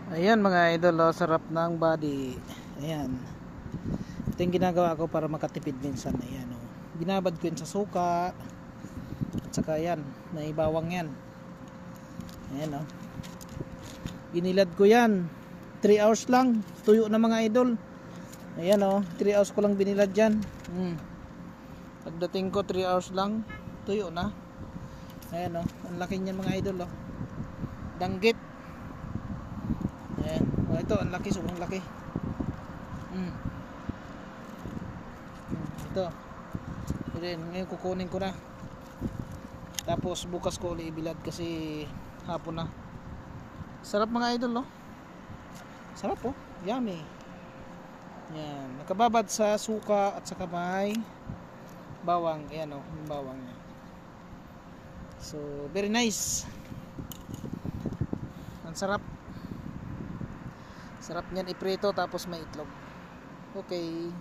Ayan mga idol, oh, sarap ng body. Ayan. Ito yung ginagawa ko para makatipid minsan. Ayan, oh. Binabad ko yun sa suka. At saka yan, may bawang yan. Ayan, oh. Binilad ko yan. 3 hours lang. Tuyo na mga idol. Ayan, oh. 3 hours ko lang binilad yan. Pagdating ko 3 hours lang, tuyo na. Ayan, oh. Ang laki niyan mga idol, oh. Danggit. Ayan. Oh, ito, ang laki, sobrang laki. Ito. Then, ngayon kukunin ko na. Tapos bukas ko ulit ibilad kasi hapon na. Sarap mga idol, no? Sarap, oh. Yummy. Yan. Nakababad sa suka at saka may bawang. Ayan, oh. Yung bawang yan. So, very nice. Ang sarap. Sarap niyan iprito tapos may itlog. Okay.